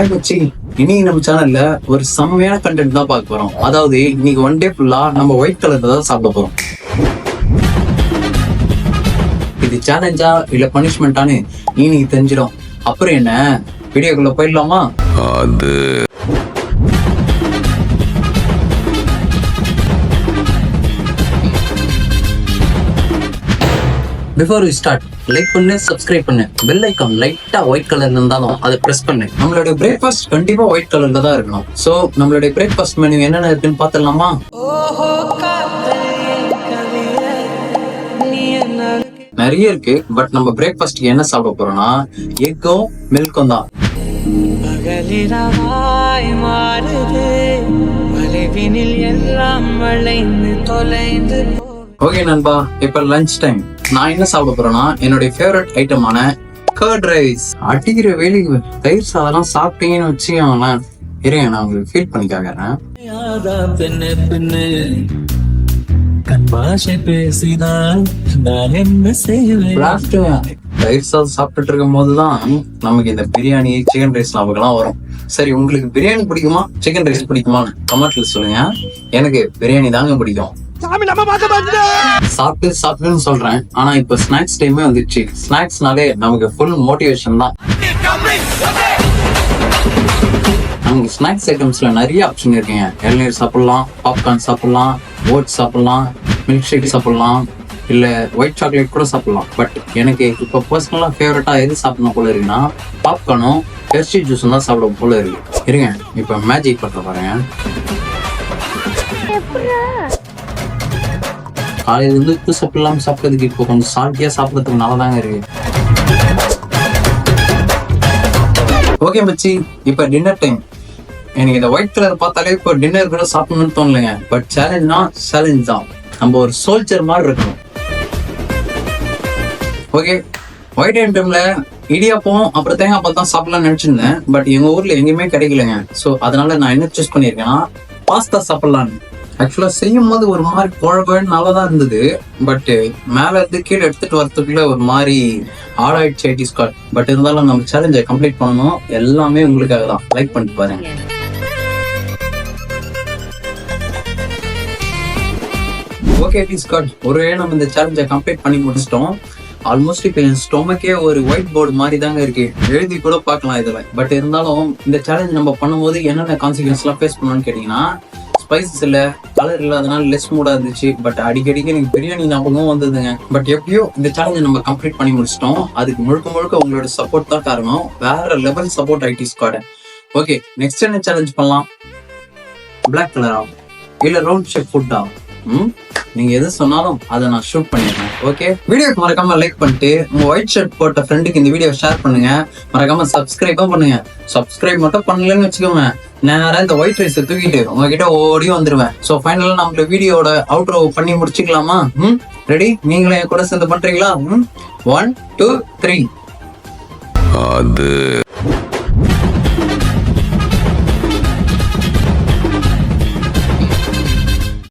Hi மச்சி, இன்னைக்கு நம்ம சேனல்ல ஒரு செம்மையான கண்டென்ட் தான் பார்க்க போறோம். அதாவது இன்னைக்கு ஒன் டே ஃபுல்லா நம்ம ஒயிட் கலர்ல தான் சாப்பிட போறோம். இது சேலஞ்சா இல்ல பனிஷ்மெண்டான்னு இன்னைக்கு தெரிஞ்சிடும். அப்புறம் என்ன, வீடியோக்குள்ள போயிடலாமா? அது பிஃபோர் வி ஸ்டார்ட், லைக் பண்ணு, சப்ஸ்கிரைப் பண்ணு, பெல் ஐக்கான் லைட்டா ஒயிட் கலர்ல இருந்தாலும் அதை பிரஸ் பண்ணு. நம்மளுடைய பிரேக்ஃபாஸ்ட் கண்டிப்பா ஒயிட் கலர்ல தான் இருக்கணும். சோ நம்மளுடைய பிரேக்ஃபாஸ்ட் மெனு என்னென்ன இருக்குன்னு பாத்துடலாமா? நிறைய இருக்கு. பட் நம்ம பிரேக்ஃபாஸ்ட்க்கு என்ன சாப்பிட போறோம்னா எக்கும் மில்க்கும் தான். ஓகே நண்பா, இப்ப லஞ்ச் டைம். நான் என்ன சாப்பிட போறேன்னா என்னுடைய ஃபேவரட் ஐட்டமான கர்ட் ரைஸ். அடிக்கிற வேலைக்கு தயிர் சாதம் சாப்பிட்டீங்கன்னு வச்சுக்கோங்களேன். இருங்க, நான் உங்களுக்கு ஃபீல் பண்ணி காக்கிறேன். தயிர் சாதம் சாப்பிட்டுட்டு இருக்கும் போதுதான் நமக்கு இந்த பிரியாணி, சிக்கன் ரைஸ் நமக்குலாம் வரும். சரி, உங்களுக்கு பிரியாணி பிடிக்குமா, சிக்கன் ரைஸ் பிடிக்குமான்னு கமெண்ட்ல சொல்லுங்க. எனக்கு பிரியாணி தாங்க பிடிக்கும். சாப்பிட்டு சொல்றேன், ஆனா இப்ப ஸ்நாக்ஸ் டைமே வந்துச்சு. ஸ்நாக்ஸ்னாலே நமக்கு ஃபுல் மோட்டிவேஷன் தான். நமக்கு ஸ்நாக்ஸ் ஐட்டம்ஸ்ல நிறைய ஆப்ஷன் இருக்குங்க. இளநீர் சாப்பிடலாம், பாப்கார்ன் சாப்பிடலாம், ஓட்ஸ் சாப்பிடலாம், மில்க் ஷேக் சாப்பிடலாம், இல்ல ஒயிட் சாக்லேட் கூட சாப்பிடலாம். பட் எனக்கு இப்ப பர்சனலா ஃபேவரட்டா எது சாப்பிடணும் போல இருக்குன்னா பாப்கார்னும் ஹெர்ஷி ஜூஸும் தான் சாப்பிட போல இருக்கு. இருங்க, இப்ப மேஜிக் பண்ற பாருங்க. காலையில இருந்து உப்பு சாப்பிடலாம் சாப்பிட்றதுக்கு இப்போ கொஞ்சம் சால்ட்டியா சாப்பிட்றதுக்கு நல்லாதாங்க இருக்கு. ஓகே மச்சி, இப்ப டின்னர் டைம். எனக்கு இந்த ஒயிட் கலர் பார்த்தாலே இப்போ டின்னர் கூட சாப்பிடணும்னு தோணலைங்க. பட் சேலஞ்ச்னா சேலஞ்ச் தான். நம்ம ஒரு சோல்ஜர் மாதிரி இருக்கணும். ஓகே, ஒயிட் ஐட்டம்ல இடியாப்பம் அப்புறம் தேங்காய் பால் தான் சாப்பிடலாம்னு நினைச்சிருந்தேன். பட் எங்க ஊர்ல எங்கேயுமே கிடைக்கலங்க. ஸோ அதனால நான் என்ன சூஸ் பண்ணியிருக்கேன்னா பாஸ்தா சாப்பிடலான்னு. ஆக்சுவலா செய்யும் போது ஒரு மாதிரி குழம்புன்னு நல்லாதான் இருந்தது. பட் மேல இருந்து கீழே எடுத்துட்டு வரதுக்குள்ள ஒரு மாதிரி ஆடாயிடுச்சு ஐடி ஸ்காட். பட் இருந்தாலும் நம்ம சேலஞ்சை கம்ப்ளீட் பண்ணணும். எல்லாமே உங்களுக்காக தான். லைக் பண்ணிட்டு பாருங்க. ஓகே ஐடி ஸ்காட், ஒரே நம்ம இந்த சேலஞ்சை கம்ப்ளீட் பண்ணி முடிச்சிட்டோம். ஆல்மோஸ்ட் இப்ப என் ஸ்டொமக்கே ஒரு ஒயிட் போர்டு மாதிரி தாங்க இருக்கு. எழுதி கூட பார்க்கலாம் இதுல. பட் இருந்தாலும் இந்த சேலஞ்ச் நம்ம பண்ணும்போது என்னென்ன கான்சிக்வன்ஸ் எல்லாம் ஃபேஸ் பண்ணணும்னு கேட்டீங்கன்னா, ஸ்பைசஸ் இல்ல, கலர் இல்ல, அதனால லெஸ் மூடா இருந்துச்சு. பட் அடிக்கடிக்கு எனக்கு பிரியாணி ஞாபகம் வந்ததுங்க. பட் எப்படியோ இந்த சேலஞ்சை நம்ம கம்ப்ளீட் பண்ணி முடிச்சிட்டோம். அதுக்கு முழுக்க முழுக்க உங்களோட சப்போர்ட் தான் காரணம். வேற level support ID squad. Okay, next என்ன சேலஞ்ச் பண்ணலாம்? பிளாக் கலரா இல்ல ரவுண்ட் ஷேப் ஃபுட்டா? நீங்க எது சொன்னாலும் அதை நான் ஷூட் பண்ணிடுறேன். ஓகே, வீடியோக்கு மறக்காம லைக் பண்ணிட்டு உங்க ஒயிட் ஷர்ட் போட்ட ஃப்ரெண்டுக்கு இந்த வீடியோ ஷேர் பண்ணுங்க. மறக்காம சப்ஸ்கிரைபும் பண்ணுங்க. சப்ஸ்கிரைப் மட்டும் பண்ணலன்னு வச்சுக்கோங்க, நேரம் இந்த ஒயிட் ரைஸ் தூக்கிட்டு உங்ககிட்ட ஓடி வந்துருவேன். சோ ஃபைனலா நம்ம வீடியோட அவுட்ரோ பண்ணி முடிச்சுக்கலாமா? ரெடி? நீங்களே கூட சேர்ந்து பண்றீங்களா? 1 2 3. அது